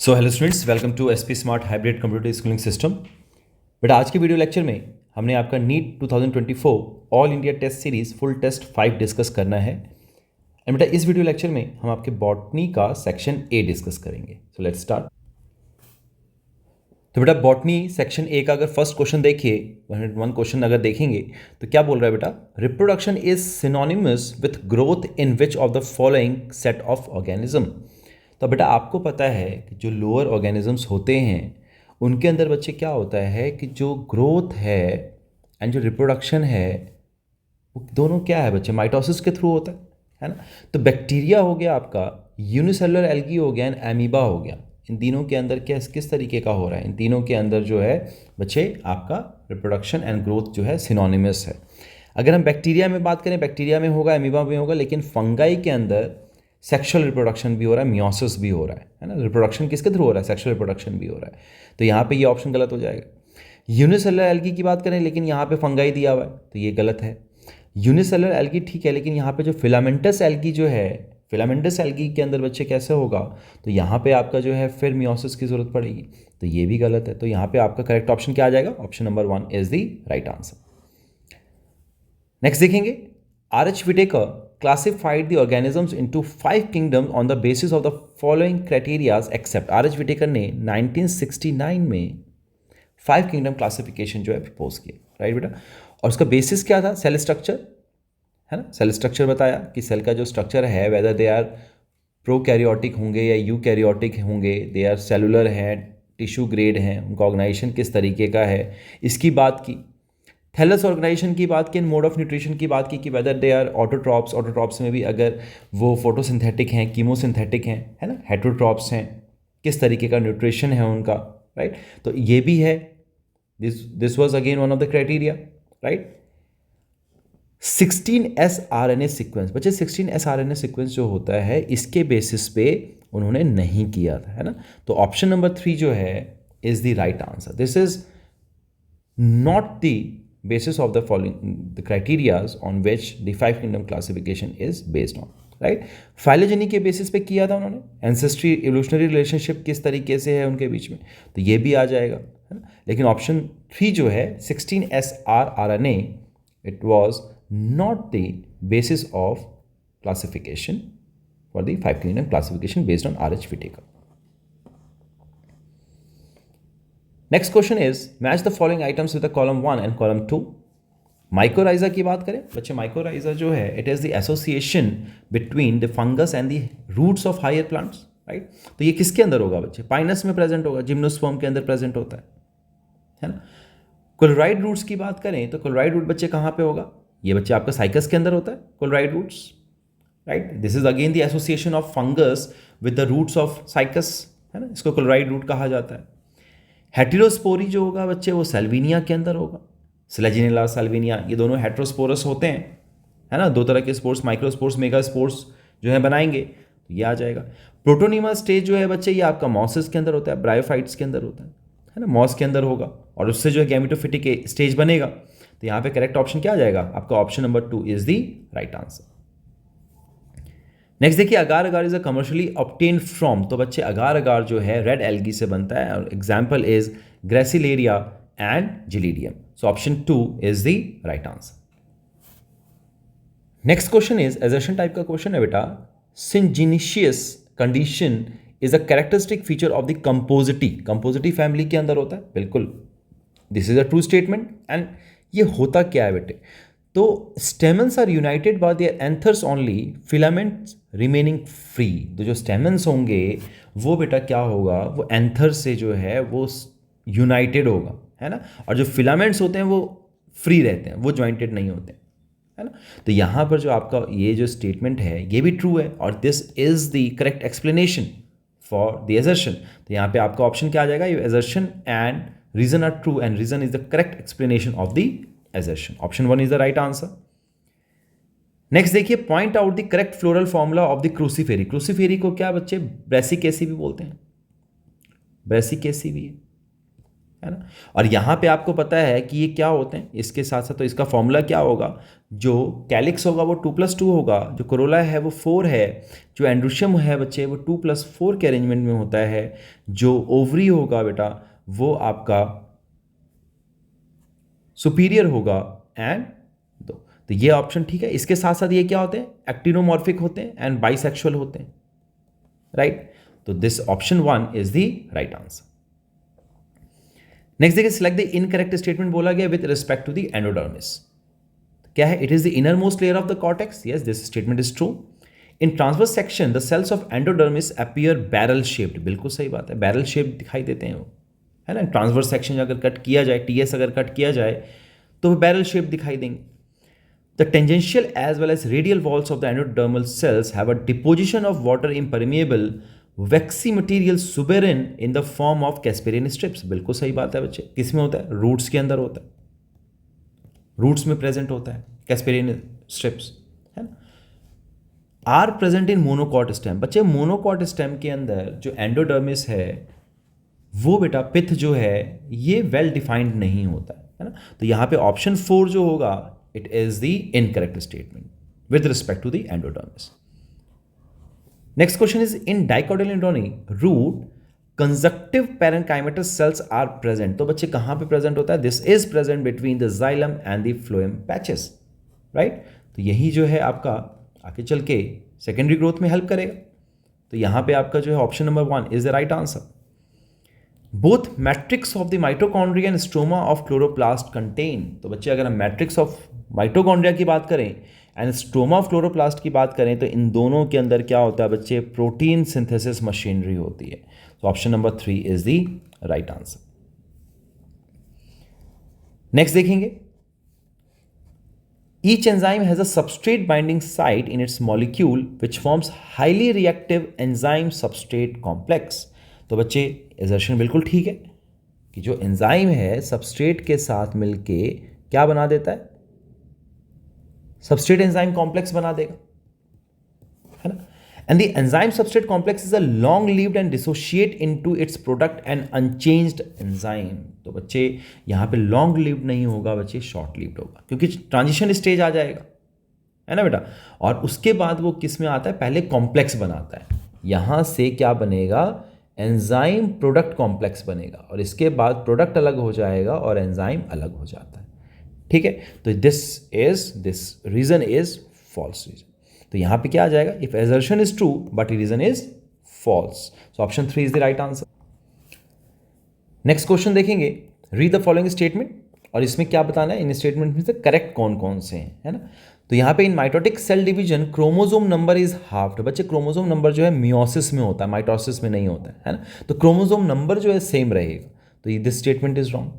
So hello students, welcome to SP smart hybrid computer schooling system. बेटा आज के video lecture में हमने आपका NEET 2024 all India test series full test 5 discuss करना है। एंड बेटा इस वीडियो लेक्चर में हम आपके बॉटनी का सेक्शन ए डिस्कस करेंगे। So let's start. तो बेटा बॉटनी सेक्शन ए का अगर फर्स्ट क्वेश्चन देखिए, 101 क्वेश्चन अगर देखेंगे तो क्या बोल रहा है बेटा, reproduction is synonymous with growth in which of the following set of organism. तो बेटा आपको पता है कि जो लोअर ऑर्गेनिजम्स होते हैं उनके अंदर बच्चे क्या होता है कि जो ग्रोथ है एंड जो रिप्रोडक्शन है वो दोनों क्या है बच्चे, माइटोसिस के थ्रू होता है ना। तो बैक्टीरिया हो गया आपका, यूनिसेलुलर एल्गी हो गया एंड एमीबा हो गया। इन तीनों के अंदर क्या किस तरीके का हो रहा है, इन तीनों के अंदर जो है बच्चे आपका रिप्रोडक्शन एंड ग्रोथ जो है सिनोनिमस है। अगर हम बैक्टीरिया में बात करें, बैक्टीरिया में होगा, एमीबा में होगा, लेकिन फंगाई के अंदर सेक्सुअल रिप्रोडक्शन भी हो रहा है, मियोसिस भी हो रहा है ना। रिप्रोडक्शन किसके थ्रू हो रहा है, सेक्सुअल रिप्रोडक्शन भी हो रहा है। तो यहाँ पे ये ऑप्शन गलत हो जाएगा। यूनिसेलुलर एल्गी की बात करें, लेकिन यहाँ पे फंगाई दिया हुआ है तो ये गलत है। यूनिसेलुलर एल्गी ठीक है, लेकिन यहाँ पे जो फिलामेंटस एल्गी जो है, फिलामेंटस एल्गी के अंदर बच्चे कैसे होगा, तो यहाँ पे आपका जो है फिर मियोसिस की जरूरत पड़ेगी, तो ये भी गलत है। तो यहाँ पे आपका करेक्ट ऑप्शन क्या आ जाएगा, option number 1 is the right answer. Next देखेंगे, R.H. Whittaker classified the organisms into 5 kingdoms on the basis of the following criteria except। R.H. Whittaker ने 1969 में 5 किंगडम क्लासिफिकेशन जो है प्रपोज किया, राइट बेटा। और उसका बेसिस क्या था, सेल स्ट्रक्चर है ना। सेल स्ट्रक्चर बताया कि सेल का जो स्ट्रक्चर है, वेदर दे आर प्रोकैरियोटिक होंगे या यूकैरियोटिक होंगे, दे आर सेलुलर हैं, टिश्यू ग्रेड हैं, उनका ऑर्गेनाइजेशन किस तरीके का है, इसकी बात की। थैलस ऑर्गेनाइजेशन की बात की, मोड ऑफ न्यूट्रिशन की बात की कि whether they are autotrophs, autotrophs में भी अगर वो फोटोसिंथेटिक हैं, कीमोसिंथेटिक हैं, है ना, हेटरोट्रॉप्स हैं, किस तरीके का न्यूट्रिशन है उनका, राइट। तो ये भी है, this was again one of the criteria, right. 16S RNA sequence, बच्चे 16S RNA सीक्वेंस जो होता है इसके बेसिस पे उन्होंने नहीं किया था, है ना। तो ऑप्शन नंबर 3 जो है is the right answer. This is not the basis of the following the criterias on which the 5 kingdom classification is based on, right। Phylogeny के बेसिस पे किया था उन्होंने, एंसेस्ट्री इवोल्यूशनरी रिलेशनशिप किस तरीके से है उनके बीच में, तो ये भी आ जाएगा, है ना। लेकिन ऑप्शन 3 जो है 16S RNA, it was not the basis of classification for the 5 kingdom classification based on R.H. Whittaker। Next question is match the following items with the column 1 and column 2। Mycorrhiza की बात करें बच्चे, mycorrhiza जो है it is the association between the fungus and the roots of higher plants, right. तो ये किसके अंदर होगा बच्चे, पाइनस में प्रेजेंट होगा, जिम्नोस्पर्म के अंदर प्रेजेंट होता है ना। कोलोराइड रूट्स की बात करें तो कोलोराइड रूट बच्चे कहाँ पे होगा, ये बच्चे आपका साइकस के अंदर होता है coralloid roots, right. This is again the association of fungus with the roots of cycas, है ना, इसको कोलोराइड रूट कहा जाता है। हेटेरोस्पोरी जो होगा बच्चे वो सेल्विनिया के अंदर होगा, स्लेजिनेला सेल्विनिया, ये दोनों हेटेरोस्पोरस होते हैं, है ना। 2 तरह के स्पोर्स, माइक्रोस्पोर्स, मेगास्पोर्स जो है बनाएंगे तो ये आ जाएगा। प्रोटोनिमा स्टेज जो है बच्चे ये आपका मॉसेस के अंदर होता है, ब्रायोफाइट्स के अंदर होता है ना, मॉस के अंदर होगा और उससे जो है गैमेटोफिटिक स्टेज बनेगा। तो यहाँ पे करेक्ट ऑप्शन क्या आ जाएगा आपका, option number 2 is the right answer. Next देखिए, agar agar is a commercially obtain from. तो बच्चे अगार अगार जो है रेड एल्गी से बनता है और example is Gracilaria and Gelidium. So option 2 is the right answer. Next question is assertion type का क्वेश्चन है बेटा, syngenesious condition is a characteristic feature of the Compositae. Compositae family के अंदर होता है, बिल्कुल, this is a true statement. And ये होता क्या है बेटे, तो stamens are united by their anthers only, filaments remaining free. तो जो स्टेमन्स होंगे वो बेटा क्या होगा, वो एंथर से जो है वो यूनाइटेड होगा, है ना। और जो फिलामेंट्स होते हैं वो फ्री रहते हैं, वो ज्वाइंटेड नहीं होते, है ना। तो यहाँ पर जो आपका ये जो स्टेटमेंट है ये भी ट्रू है और this is the correct explanation for the assertion. तो यहाँ पे आपका ऑप्शन क्या आ जाएगा, assertion and reason are true and reason is the correct explanation of the assertion. Option 1 is the right answer. Next देखिए, point out the correct floral formula of the Cruciferae. Cruciferae को क्या बच्चे Brassicaceae भी बोलते हैं, Brassicaceae भी है, है ना। और यहाँ पे आपको पता है कि ये क्या होते हैं, इसके साथ साथ तो इसका फॉर्मूला क्या होगा, जो कैलिक्स होगा वो 2+2 होगा, जो कोरोला है वो 4 है, जो एंड्रोशियम है बच्चे वो 2+4 के अरेंजमेंट में होता है, जो ओवरी होगा बेटा वो आपका सुपीरियर होगा एंड तो ये ऑप्शन ठीक है। इसके साथ साथ ये क्या होते हैं, एक्टिनोमॉर्फिक होते हैं एंड बाइसेक्सुअल होते हैं, राइट। तो this option 1 is the right answer. Next देखिए, सिलेक्ट द इनकरेक्ट स्टेटमेंट बोला गया with respect to the endodermis. क्या है, it is the inner most layer of the cortex. Yes, this statement is true. In transverse section the cells of endodermis appear barrel shaped. बिल्कुल सही बात है, barrel shape दिखाई देते हैं वो, है ना। ट्रांसवर्स सेक्शन अगर कट किया जाए, टीएस अगर कट किया जाए तो वो बैरल शेप दिखाई देंगे। The tangential as well as radial walls of the endodermal cells have a deposition of water impermeable waxy material suberin in the form of Casparian strips। बिल्कुल सही बात है बच्चे, किस में होता है, रूट्स के अंदर होता है, रूट्स में प्रेजेंट होता है Casparian strips, है ना। Are present in monocot stem. बच्चे मोनोकॉट स्टेम के अंदर जो एंडोडर्मिस है वो बेटा पिथ जो है ये वेल डिफाइंड नहीं होता है ना। तो यहाँ पे ऑप्शन 4 जो होगा it is the incorrect statement with respect to the endodermis. Next question is, in dicotyledone root conjunctive parenchymatous cells are present। तो बच्चे कहाँ पे present होता है, this is present between the xylem and the phloem patches, right। तो यही जो है आपका आगे चल के सेकेंडरी ग्रोथ में हेल्प करेगा। तो यहाँ पे आपका जो है option number 1 is the right answer. Both matrix of the mitochondria and stroma of chloroplast contain. तो बच्चे अगर हम मैट्रिक्स ऑफ माइटोकॉन्ड्रिया की बात करें एंड स्ट्रोमा ऑफ क्लोरोप्लास्ट की बात करें तो इन दोनों के अंदर क्या होता है बच्चे, प्रोटीन सिंथेसिस मशीनरी होती है। तो option number 3 is the right answer. Next देखेंगे, each enzyme has a substrate binding site in its molecule which forms highly reactive enzyme substrate complex. तो बच्चे एजर्शन बिल्कुल ठीक है कि जो एंजाइम है सबस्ट्रेट के साथ मिलके क्या बना देता है, सबस्ट्रेट एंजाइम कॉम्प्लेक्स बना देगा, है ना। And the enzyme substrate complex is a long lived and dissociate into its product and unchanged enzyme. तो बच्चे यहाँ पे लॉन्ग लिव्ड नहीं होगा बच्चे, शॉर्ट लिव्ड होगा, क्योंकि ट्रांजिशन स्टेज आ जाएगा, है ना बेटा। और उसके बाद वो किस में आता है, पहले कॉम्प्लेक्स बनाता है, यहां से क्या बनेगा, एंजाइम प्रोडक्ट कॉम्प्लेक्स बनेगा, और इसके बाद प्रोडक्ट अलग हो जाएगा और एंजाइम अलग हो जाता है, ठीक है। तो this reason is false reason. तो यहां पे क्या आ जाएगा, if assertion is true but reason is false, so option 3 is the right answer. Next question देखेंगे, रीड द फॉलोइंग स्टेटमेंट, और इसमें क्या बताना है, इन स्टेटमेंट में से करेक्ट कौन कौन से हैं, है ना। तो यहाँ पे in mitotic cell division chromosome number is halved. बच्चे क्रोमोसोम नंबर जो है मियोसिस में होता है, माइटोसिस में नहीं होता है ना। तो क्रोमोसोम नंबर जो है सेम रहेगा, तो this statement is wrong.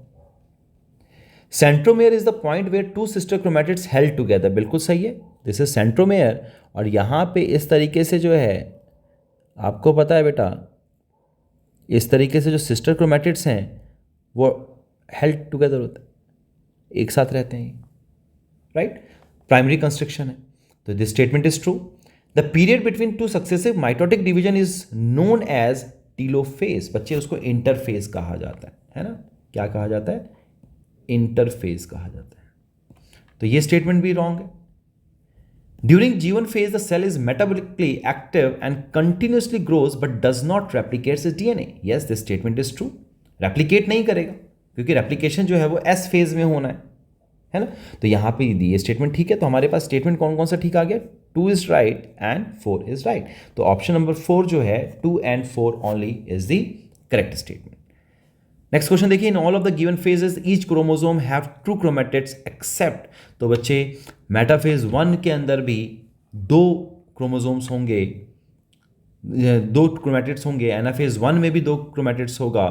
Centromere is the point where two sister chromatids held together. बिल्कुल सही है, दिस इज सेंट्रोमेयर। और यहाँ पे इस तरीके से जो है आपको पता है बेटा, इस तरीके से जो सिस्टर क्रोमैटिड्स हैं वो हेल्ड टुगेदर होते हैं, एक साथ रहते हैं, राइट। प्राइमरी कंस्ट्रक्शन है, तो this statement is true. The period between two successive mitotic division is known as telophase. बच्चे उसको इंटरफेज कहा जाता है ना। क्या कहा जाता है, इंटरफेज कहा जाता है। तो ये स्टेटमेंट भी रॉन्ग है। During G1 phase the cell is metabolically active and continuously grows but does not replicate its DNA। yes, this statement is true। Replicate नहीं करेगा क्योंकि रेप्लिकेशन जो है वो S फेज में होना है ना। तो यहाँ पे ये स्टेटमेंट ठीक है। तो हमारे पास स्टेटमेंट कौन कौन सा ठीक आ गया, 2 is right and 4 is right. तो ऑप्शन नंबर 4 जो है 2 and 4 only is the correct statement. Next question देखिए, in all of the given phases each chromosome have true chromatids except. तो बच्चे मेटाफेज 1 के अंदर भी 2 क्रोमोसोम्स होंगे, 2 क्रोमैटिड्स होंगे। एनाफेज 1 में भी 2 क्रोमैटिड्स होगा,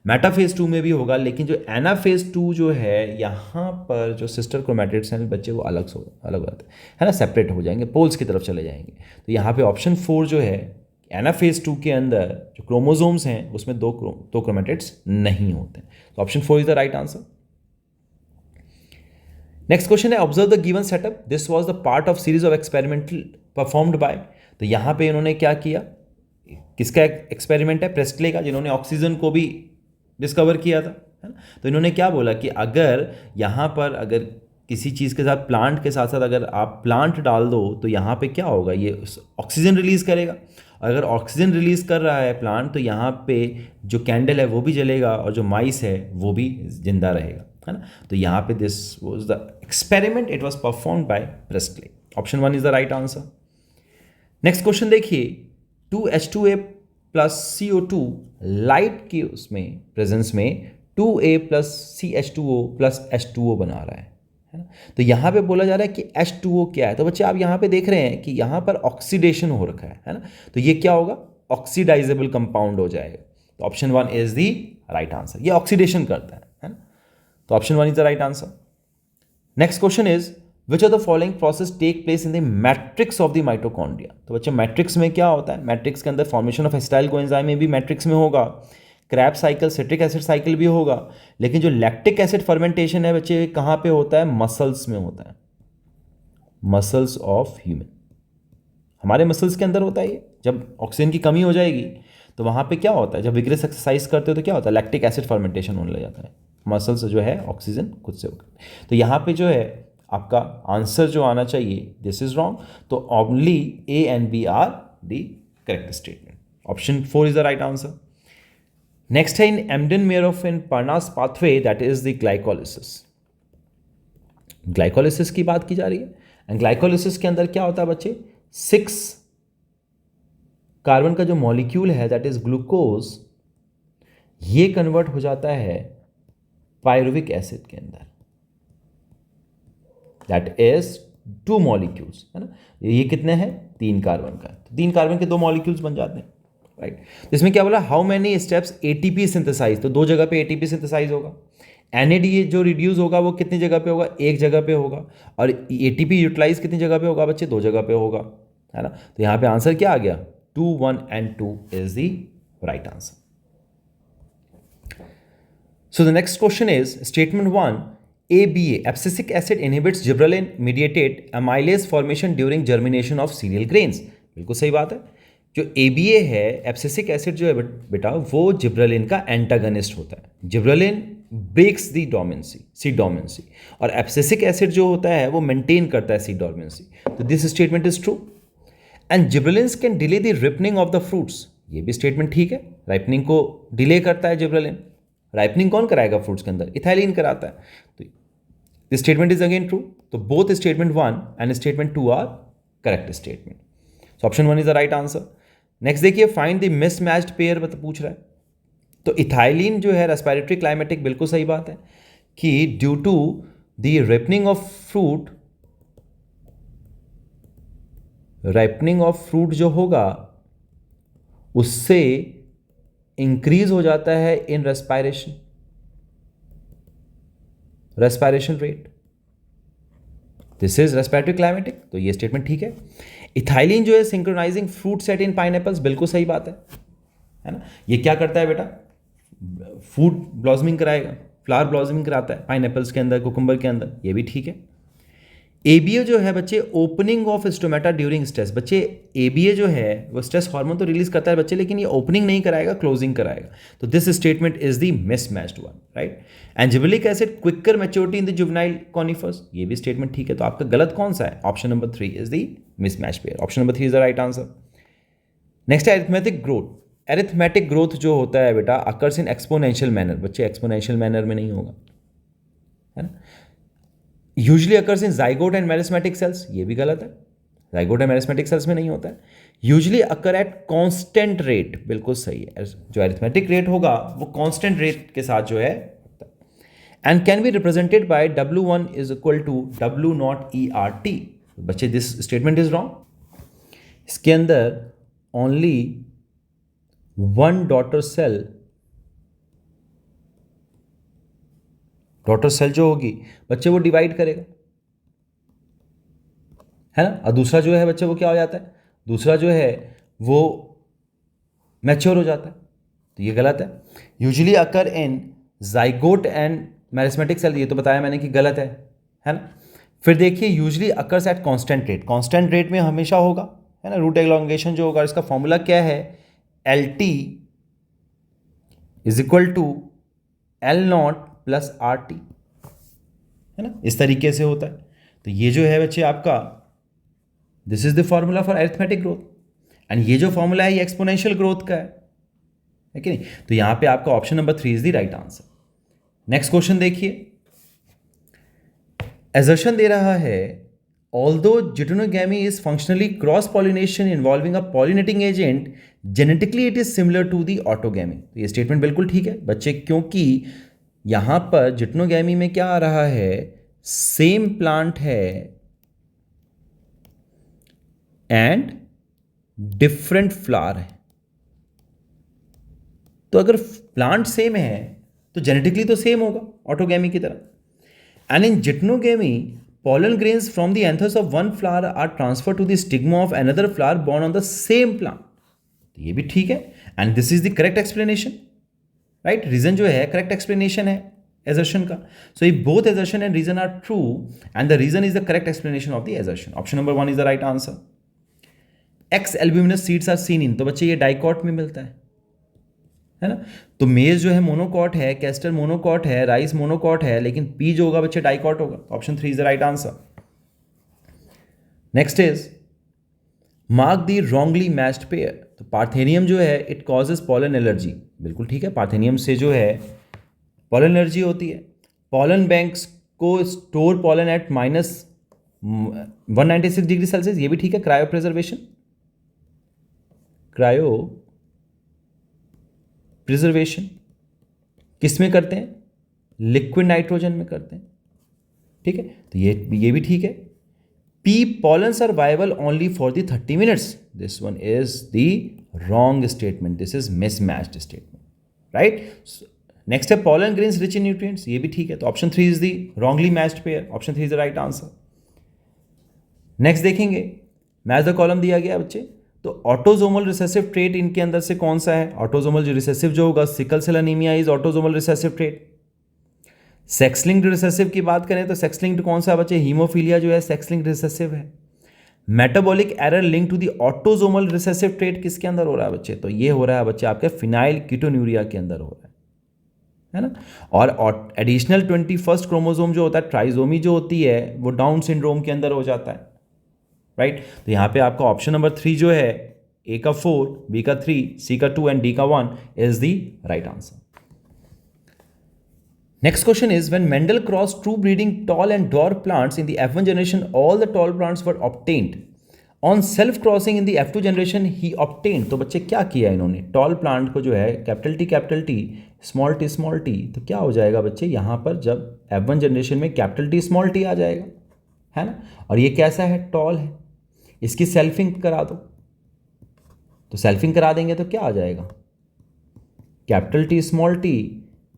मेटाफेज 2 में भी होगा। लेकिन जो एनाफेज 2 जो है यहाँ पर जो सिस्टर क्रोमैटिड्स हैं बच्चे वो अलग होते हैं ना, सेपरेट हो जाएंगे, पोल्स की तरफ चले जाएंगे। तो यहाँ पे ऑप्शन 4 जो है एनाफेज 2 के अंदर जो क्रोमोसोम्स हैं उसमें 2 क्रोमैटिड्स नहीं होते। तो option 4 is the right answer. Next question है, observe the given setup, this was the part of series of experimental performed by. तो यहाँ पे इन्होंने क्या किया, किसका एक्सपेरिमेंट है, प्रेस्टले का, जिन्होंने ऑक्सीजन को भी डिस्कवर किया था, है ना। तो इन्होंने क्या बोला कि अगर यहाँ पर अगर किसी चीज़ के साथ प्लांट के साथ साथ अगर आप प्लांट डाल दो तो यहाँ पे क्या होगा, ये ऑक्सीजन रिलीज़ करेगा। अगर ऑक्सीजन रिलीज़ कर रहा है प्लांट तो यहाँ पे जो कैंडल है वो भी जलेगा और जो माइस है वो भी जिंदा रहेगा, है ना। तो यहाँ पे this was the experiment, it was performed by Priestley. Option 1 is the right answer. Next question देखिए, 2H2A प्लस CO2 लाइट के उसमें प्रेजेंस में 2A plus CH2O plus H2O बना रहा है ना। तो यहाँ पे बोला जा रहा है कि H2O क्या है। तो बच्चे आप यहाँ पे देख रहे हैं कि यहाँ पर ऑक्सीडेशन हो रखा है ना। तो ये क्या होगा, ऑक्सीडाइजेबल कंपाउंड हो जाएगा। तो option 1 is the right answer, ये ऑक्सीडेशन करता है ना। तो option 1 is the right answer. Next question is which of the following process take place in the matrix of the mitochondria. तो बच्चे मैट्रिक्स में क्या होता है, मैट्रिक्स के अंदर फॉर्मेशन ऑफ एसिटाइल कोएंजाइम में भी मैट्रिक्स में होगा, Krebs cycle, citric acid cycle भी होगा, लेकिन जो लैक्टिक एसिड फर्मेंटेशन है बच्चे कहाँ पे होता है, मसल्स में होता है, मसल्स ऑफ ह्यूमन। हमारे मसल्स के अंदर होता है ये। जब ऑक्सीजन की कमी हो जाएगी तो वहाँ पे क्या होता है, जब विग्रेस एक्सरसाइज करते हो तो क्या होता है, लैक्टिक एसिड फर्मेंटेशन होने लग जाता है, मसल्स जो है ऑक्सीजन खुद से होकर। तो यहाँ पे जो है आपका आंसर जो आना चाहिए, दिस इज रॉन्ग। तो only A and B are the correct statement. Option 4 is the right answer. Next है in Embden Meyerhof in Parnas pathway that is the glycolysis. Glycolysis की बात की जा रही है एंड ग्लाइकोलिसिस के अंदर क्या होता है बच्चे, 6 कार्बन का जो मॉलिक्यूल है दैट इज ग्लूकोज, ये कन्वर्ट हो जाता है पायरुविक एसिड के अंदर, दैट इज 2 मॉलिक्यूल्स, है ना। ये कितने हैं, 3 कार्बन का, तो 3 कार्बन के 2 मॉलिक्यूल्स बन जाते हैं, राइट। तो इसमें क्या बोला, how many steps ATP synthesize, तो 2 जगह पे ATP सिंथेसाइज होगा। NAD जो रिड्यूस होगा वो कितनी जगह पे होगा, 1 जगह पे होगा। और ATP यूटिलाइज कितनी जगह पे होगा बच्चे, 2 जगह पे होगा, है ना। तो यहाँ पे आंसर क्या आ गया, 2, 1 and 2 is the right answer. So the next question is statement 1, ABA abscisic acid inhibits gibberellin mediated amylase formation during germination of cereal grains। बिल्कुल सही बात है। जो ABA है, एब्सिसिक एसिड जो है बेटा, वो जिब्रेलिन का एंटागनिस्ट होता है। जिब्रेलिन ब्रेक्स दी डोमेंसी, सीड डोमेंसी, और एब्सिसिक एसिड जो होता है वो मेंटेन करता है सीड डोमेंसी। तो this statement is true. And gibberellins can delay the ripening of the fruits, ये भी स्टेटमेंट ठीक है। राइपनिंग को डिले करता है जिब्रेलिन। राइपनिंग कौन कराएगा फ्रूट्स के अंदर, इथाइलिन कराता है। तो this statement is again true. तो both statement 1 and statement 2 are correct statement. So option 1 is the right answer. Next देखिए, फाइंड द मिसमैच्ड पेयर मतलब पूछ रहा है। तो इथाइलिन जो है रेस्पिरेटरी क्लाइमेटिक, बिल्कुल सही बात है कि due to the ripening of fruit, ripening of fruit जो होगा उससे इंक्रीज हो जाता है in respiration rate, this is respiratory climacteric. तो ये स्टेटमेंट ठीक है। इथाइलिन जो है synchronizing fruit set in pineapples, बिल्कुल सही बात है ना। ये क्या करता है बेटा, फूड ब्लॉसमिंग कराएगा, फ्लावर ब्लॉसमिंग कराता है पाइनएप्पल्स के अंदर, कुकुम्बर के अंदर, ये भी ठीक है। ABA जो है बच्चे opening of stomata during stress, बच्चे ABA जो है वो स्ट्रेस हार्मोन तो रिलीज करता है बच्चे, लेकिन ये ओपनिंग नहीं कराएगा, क्लोजिंग कराएगा। तो this statement is the mismatched one, right. And gibberellic acid quicker maturity in the juvenile conifers, ये भी स्टेटमेंट ठीक है। तो आपका गलत कौन सा है, option number 3 is the mismatch pair. Option number 3 is the right answer. Next है अरिथमेटिक ग्रोथ। अरिथमेटिक ग्रोथ जो होता है बेटा अकर्स इन एक्सपोनेंशियल मैनर, बच्चे एक्सपोनेंशियल मैनर में नहीं होगा, है ना। Usually occurs in zygote and meristematic cells, ये भी गलत है, जाइगोट एंड मेरिस्मेटिक सेल्स में नहीं होता है। Usually occur at constant rate, बिल्कुल सही है। जो अरिथमेटिक रेट होगा वो कांस्टेंट रेट के साथ जो है, and can be represented by W1 is equal to W0 ERT। बच्चे दिस स्टेटमेंट इज रॉन्ग। इसके अंदर ओनली 1 डॉटर सेल जो होगी बच्चे वो डिवाइड करेगा, है ना। और दूसरा जो है बच्चे वो क्या हो जाता है, दूसरा जो है वो मैच्योर हो जाता है। तो ये गलत है। Usually occur in zygote and meristematic cell, ये तो बताया मैंने कि गलत है ना। फिर देखिए usually occurs at constant rate, constant rate में हमेशा होगा, है ना। रूट एलोंगेशन जो होगा, इसका फॉर्मूला क्या है, LT is equal to L naught plus R T, है ना, इस तरीके से होता है। तो ये जो है बच्चे आपका, this is the formula for arithmetic growth, and ये जो फॉर्मूला है ये एक्सपोनेंशियल ग्रोथ का है कि नहीं। तो यहां पे आपका option number 3 is the right answer. Next question देखिए, assertion दे रहा है, although geitonogamy is functionally cross pollination involving a pollinating agent, genetically it is similar to the autogamy। तो ये स्टेटमेंट बिल्कुल ठीक है बच्चे, क्योंकि यहां पर जिटनोगैमी में क्या आ रहा है, सेम प्लांट है एंड डिफरेंट फ्लावर है। तो अगर प्लांट सेम है तो जेनेटिकली तो सेम होगा ऑटोगैमी की तरह। And in geitonogamy, pollen grains from the anthers of one flower are transferred to the stigma of another flower born on the same plant। तो ये भी ठीक है, and this is the correct explanation, right? Reason जो है correct explanation है assertion का। So if both assertion and reason are true, and the reason is the correct explanation of the assertion, option number 1 is the right answer। X albuminous seeds are seen in, तो बच्चे ये dicot में मिलता है ना। तो मेज जो है मोनोकॉट है, कैस्टर मोनोकॉट है, राइस मोनोकॉट है, लेकिन पी जो होगा बच्चे डाइकॉट होगा। Option 3 is the right answer. Next is mark the wrongly matched pair. तो पार्थेनियम जो है इट कॉजेज पॉलन एलर्जी, बिल्कुल ठीक है, पार्थेनियम से जो है पॉलन एलर्जी होती है। पॉलन बैंक्स को store pollen at -196 degree Celsius, ये भी ठीक है। क्रायो प्रिजर्वेशन, क्रायो प्रिजर्वेशन किस में करते हैं, लिक्विड नाइट्रोजन में करते हैं, ठीक है। तो ये भी ठीक है। P pollens are viable only for the 30 minutes, this one is the wrong statement, this is mismatched statement, right. Next है pollen grains rich in nutrients, ये भी ठीक है। तो option 3 is the wrongly matched pair, option 3 is the right answer. Next देखेंगे, match the column दिया गया बच्चे। तो ऑटोजोमल रिसेसिव ट्रेट इनके अंदर से कौन सा है, ऑटोजोमल रिसेसिव जो होगा, sickle cell anaemia is autosomal recessive trait. Sex linked recessive की बात करें तो सेक्स लिंक्ड कौन सा बच्चे, हीमोफीलिया जो है सेक्स लिंक्ड रिसेसिव है। Metabolic error link to the autosomal recessive trait किसके अंदर हो रहा है बच्चे, तो ये हो रहा है बच्चे आपके फिनाइल कीटोन्यूरिया के अंदर हो रहा है ना। और एडिशनल 21st क्रोमोसोम जो होता है, ट्राइजोमी जो होती है, वो डाउन सिंड्रोम के अंदर हो जाता है, राइट। तो यहां पे आपका ऑप्शन नंबर 3 जो है, ए का 4, बी का 3, सी का 2 एंड डी का 1 is the right answer. Next question is, when Mendel cross true breeding tall and dwarf plants in the F1 generation, all the tall plants were obtained. On self crossing in the F2 generation he obtained. तो बच्चे क्या किया इन्होंने, tall plant को जो है capital T small T, तो क्या हो जाएगा बच्चे यहां पर, जब F1 जनरेशन में कैपिटल टी स्मॉल टी आ जाएगा, है ना। और ये कैसा है, टॉल है, इसकी सेल्फिंग करा दो। तो सेल्फिंग करा देंगे तो क्या आ जाएगा, capital T small T,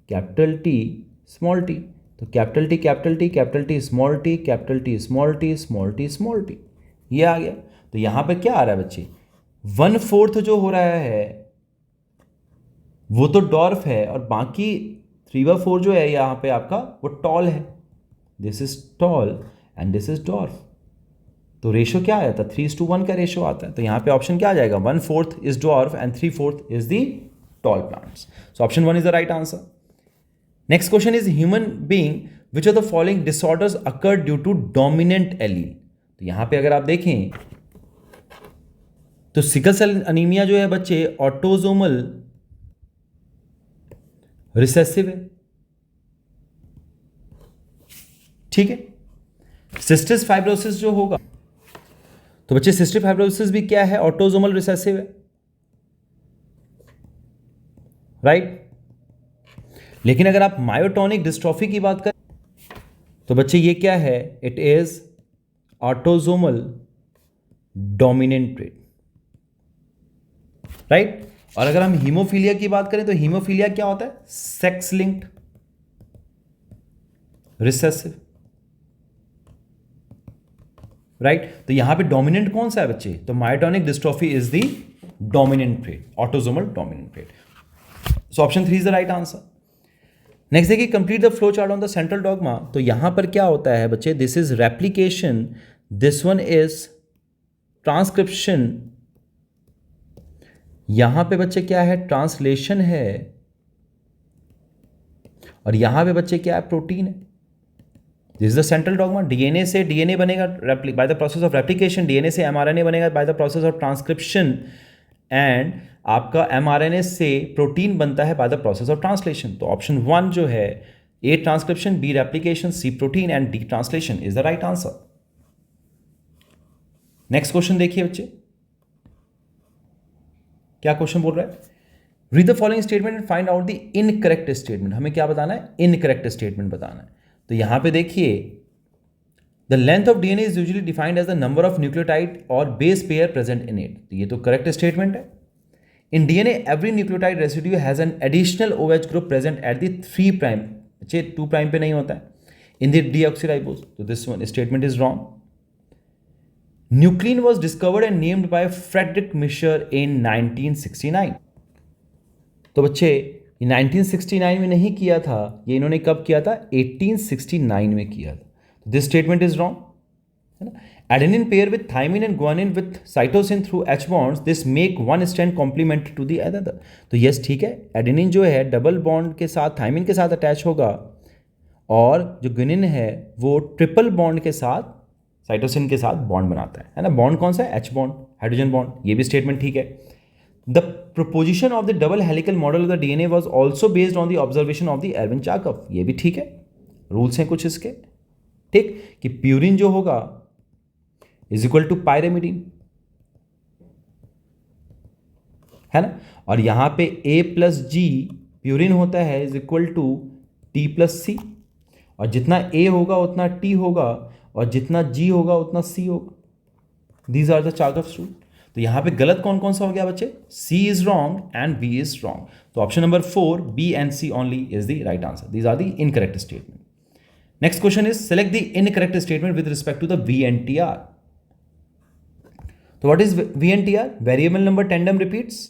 capital T small T. तो capital T capital T, capital T small T, capital T small T, small T small T, ये आ गया। तो यहां पे क्या आ रहा है बच्चे, 1/4 जो हो रहा है वो तो डॉर्फ है, और बाकी 3/4 जो है यहां पे आपका वो टॉल है। This is tall and this is dwarf. तो रेशो क्या आता है, 3:1 का रेशो आता है। तो यहां पे ऑप्शन क्या आ जाएगा, 1/4 is dwarf and 3/4 is the tall plants. So option 1 is the right answer. Next question is, human being which of the following disorders occur due to dominant allele. तो यहां पे अगर आप देखें तो सिकल सेल अनीमिया जो है बच्चे ऑटोजोमल रिसेसिव है, ठीक है। सिस्टिस फाइब्रोसिस जो होगा, तो बच्चे सिस्टिक फाइब्रोसिस भी क्या है, ऑटोजोमल रिसेसिव है, राइट। लेकिन अगर आप मायोटोनिक डिस्ट्रॉफी की बात करें तो बच्चे ये क्या है, it is autosomal dominant trait, right. और अगर हम हीमोफीलिया की बात करें तो हीमोफीलिया क्या होता है, सेक्स लिंक्ड रिसेसिव, राइट। तो यहां पे डोमिनेंट कौन सा है बच्चे, तो myotonic dystrophy is the dominant trait, autosomal dominant trait. So option 3 is the right answer. Next देखिए, complete the flow chart on the central dogma. तो यहां पर क्या होता है बच्चे, this is replication, this one is transcription, यहां पे बच्चे क्या है, ट्रांसलेशन है, और यहाँ पे बच्चे क्या है, प्रोटीन है। This is the central dogma. DNA से डीएनए बनेगा by the process of replication, DNA से एमआरएनए बनेगा by the process of transcription, and आपका एमआरएनए से प्रोटीन बनता है by the process of translation. तो ऑप्शन 1 जो है, A transcription, B replication, C protein and D translation is the right answer. Next question देखिए बच्चे, क्या क्वेश्चन बोल रहा है, read the following statement and find out the incorrect statement. हमें क्या बताना है, इनकरेक्ट स्टेटमेंट बताना है। तो यहां पे देखिए, the length of DNA is usually defined as the number of nucleotide और base pair present in it. तो ये तो करेक्ट स्टेटमेंट है। In DNA every nucleotide residue has an additional OH group present at the 3 prime, बच्चे 2 prime पे नहीं होता है, इन द डीऑक्सीराइबोज। तो this one statement is wrong. Nuclein was discovered and named by Friedrich Mischer in 1969। तो बच्चे ये 1969 में नहीं किया था, ये इन्होंने कब किया था, 1869 में किया था। दिस स्टेटमेंट इज रॉन्ग, है ना। Adenine pair with thymine and guanine with cytosine through H bonds, this make one strand complementary to the other. तो यस ठीक है, एडेनिन जो है डबल बॉन्ड के साथ थाइमिन के साथ अटैच होगा, और जो गुआनिन है वो ट्रिपल बॉन्ड के साथ साइटोसिन के साथ बॉन्ड बनाता है ना। बॉन्ड कौन सा है, H बॉन्ड, हाइड्रोजन बॉन्ड। ये भी स्टेटमेंट ठीक है। The proposition of the double helical model of the DNA was also based on the observation of the Erwin Chargaff. ये भी ठीक है, रूल्स हैं कुछ इसके, ठीक, कि प्यूरिन जो होगा इज इक्वल टू पायरेमिडीन, है ना। और यहां पे A+G प्यूरिन होता है इज इक्वल टू T+C, और जितना A होगा उतना T होगा, और जितना G होगा उतना C होगा। These are the Chargaff's rule. तो यहां पे गलत कौन कौन सा हो गया बच्चे, C is wrong and B is wrong. तो option number 4, B and C only is the right answer. These are the incorrect statement. Next question is select the incorrect statement with respect to the VNTR। तो what is VNTR, variable number tandem repeats.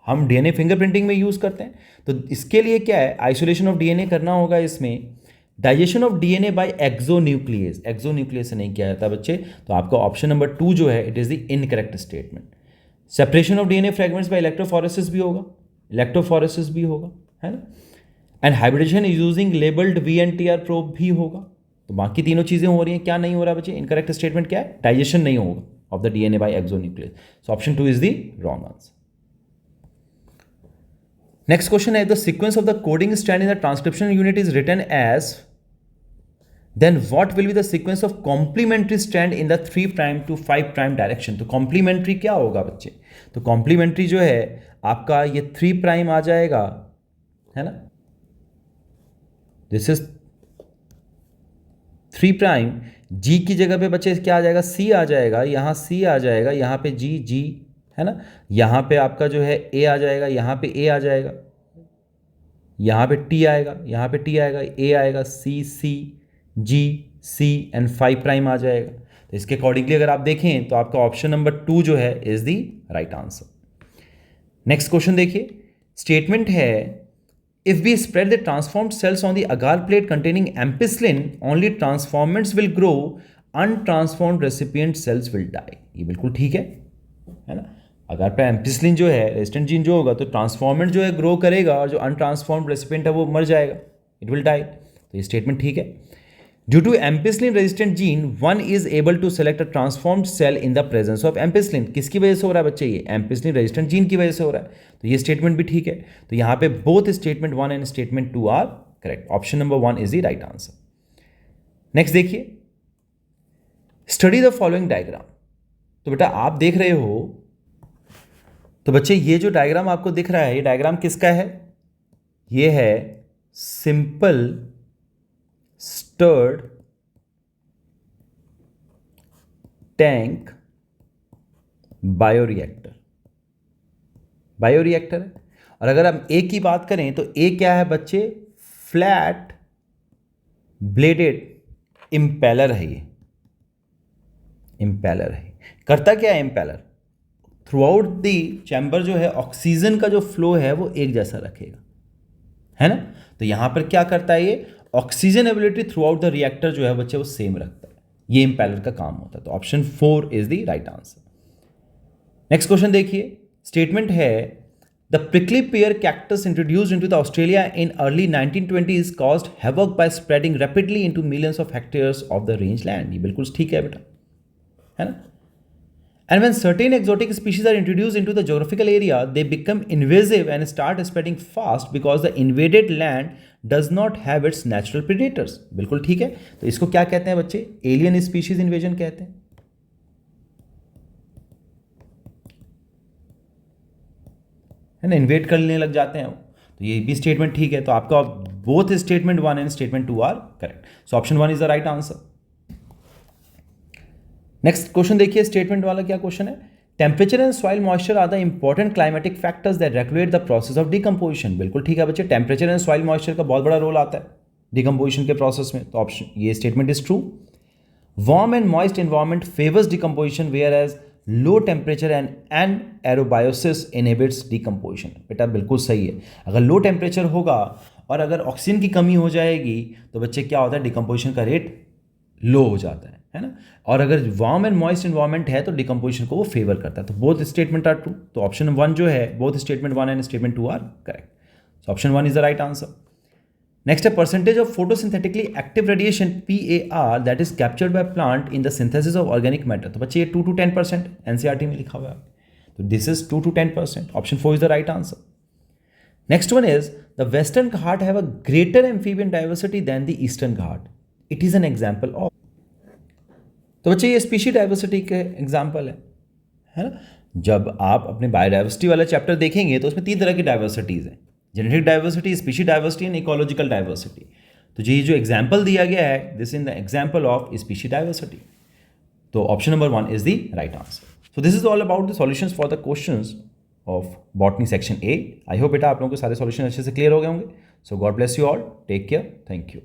हम DNA fingerprinting में use करते हैं। तो इसके लिए क्या है, आइसोलेशन ऑफ डीएनए करना होगा। इसमें digestion of DNA by exonuclease, exonuclease से नहीं किया जाता बच्चे। तो आपका ऑप्शन नंबर 2 जो है, it is the incorrect statement. Separation of DNA fragments by electrophoresis भी होगा, इलेक्ट्रोफोरेसिस भी होगा, है ना। And hybridisation using labelled VNTR probe भी होगा। तो बाकी तीनों चीजें हो रही हैं, क्या नहीं हो रहा बच्चे, इनकरेक्ट स्टेटमेंट क्या है, डाइजेशन नहीं होगा of the DNA by exonuclease. So option 2 is the wrong answer. Next question है, the sequence of the coding strand in the transcription unit is written as, then what will be the sequence of complementary strand in the 3 prime to 5 prime direction। तो complementary क्या होगा बच्चे, तो complementary जो है आपका ये 3 प्राइम आ जाएगा, है ना। दिस इज 3 प्राइम, G की जगह पे बच्चे क्या आ जाएगा, C आ जाएगा, यहाँ C आ जाएगा, यहाँ पे G, है ना। यहाँ पे आपका जो है A आ जाएगा, यहाँ पे A आ जाएगा, यहाँ पे T आएगा, यहाँ पे T आएगा, A आएगा, C, G, C and 5 prime आ जाएगा। तो इसके अकॉर्डिंगली अगर आप देखें तो आपका ऑप्शन नंबर 2 जो है is the right answer. Next question देखिए, स्टेटमेंट है, if we spread the transformed cells on the agar plate containing ampicillin only transformants will grow, untransformed recipient cells will die. ये बिल्कुल ठीक है ना। अगर पे एम्पिसिलिन जो है रेजिस्टेंट जीन जो होगा तो ट्रांसफॉर्मेंट जो है ग्रो करेगा, और जो अनट्रांसफॉर्म्ड रेसिपिएंट है वो मर जाएगा, इट विल डाई। तो ये स्टेटमेंट ठीक है। Due to ampicillin resistant gene, one is able to select a transformed cell in the presence of ampicillin। किसकी वजह से हो रहा है बच्चे, ये ampicillin resistant gene की वजह से हो रहा है। तो ये स्टेटमेंट भी ठीक है। तो यहाँ पे both statement 1 and statement 2 are correct। Option number 1 is the right answer। Next देखिए, स्टडी द फॉलोइंग डायग्राम। तो बेटा आप देख रहे हो, तो बच्चे ये जो डायग्राम आपको दिख रहा है, ये डायग्राम किसका है, ये है simple stirred tank bioreactor. Bioreactor है। और अगर हम ए की बात करें तो ए क्या है बच्चे, फ्लैट ब्लेडेड इम्पेलर है। ये इम्पेलर है, करता क्या है impeller, through out the chamber जो है ऑक्सीजन का जो फ्लो है वो एक जैसा रखेगा, है ना। तो यहां पर क्या करता है, ये oxygen ability through out the reactor जो है बच्चे वो सेम रखता है। ये इम्पेलर का काम होता है। तो option 4 is the right answer. Next question देखिए, स्टेटमेंट है, The prickly pear cactus introduced into the Australia in early 1920s caused havoc by spreading rapidly into millions of hectares of the rangeland. ये बिल्कुल ठीक है बेटा, है ना? And when certain exotic species are introduced into the geographical area, they become invasive and start spreading fast because the invaded land does not have its natural predators. बिल्कुल ठीक है. तो इसको क्या कहते हैं बच्चे? Alien species invasion कहते हैं. है ना, इन्वेट करने लग जाते हैं वो. तो ये भी स्टेटमेंट ठीक है. तो आपका both statement 1 and statement 2 are correct. So option 1 is the right answer. Next question देखिए, स्टेटमेंट वाला क्या क्वेश्चन है. Temperature and soil moisture are the important climatic factors that regulate the process of decomposition. बिल्कुल ठीक है बच्चे, temperature and soil moisture का बहुत बड़ा रोल आता है डिकम्पोजिशन के प्रोसेस में. तो ऑप्शन ये statement is true. Warm and moist environment favours decomposition whereas low temperature and anaerobiosis inhibits decomposition. बेटा बिल्कुल सही है. अगर लो टेम्परेचर होगा और अगर ऑक्सीजन की कमी हो जाएगी तो बच्चे क्या होता है, डिकम्पोजिशन का रेट लो हो जाता है ना. और अगर वार्म एंड मॉइस्ट एनवायरमेंट है तो डिकम्पोजिशन को वो फेवर करता है. तो बोथ स्टेटमेंट आर ट्रू. तो ऑप्शन 1 जो है, both statement 1 and statement 2 are correct. So option 1 is the right answer. Next है percentage of photosynthetically active radiation PAR that is captured by plant in the synthesis of organic matter. तो बच्चे ये 2 to 10% NCERT में लिखा हुआ है. तो this is 2 to 10%. Option 4 is the right answer. Next one is the western Ghat have a greater amphibian diversity than the eastern Ghat. It is an example of. तो बच्चे ये स्पीशी डाइवर्सिटी के एग्जाम्पल है ना. जब आप अपने बायोडाइवर्सिटी वाला चैप्टर देखेंगे तो उसमें 3 तरह की डाइवर्सिटीज़ हैं. Genetic diversity, species diversity and ecological diversity. तो ये जो एग्जाम्पल दिया गया है, this in the example of species diversity. तो option number 1 is the right answer. So this is all about the solutions for the questions of botany section A. I hope बेटा आप लोगों के सारे सॉल्यूशन अच्छे से क्लियर हो गए होंगे. So God bless you all. Take care. Thank you.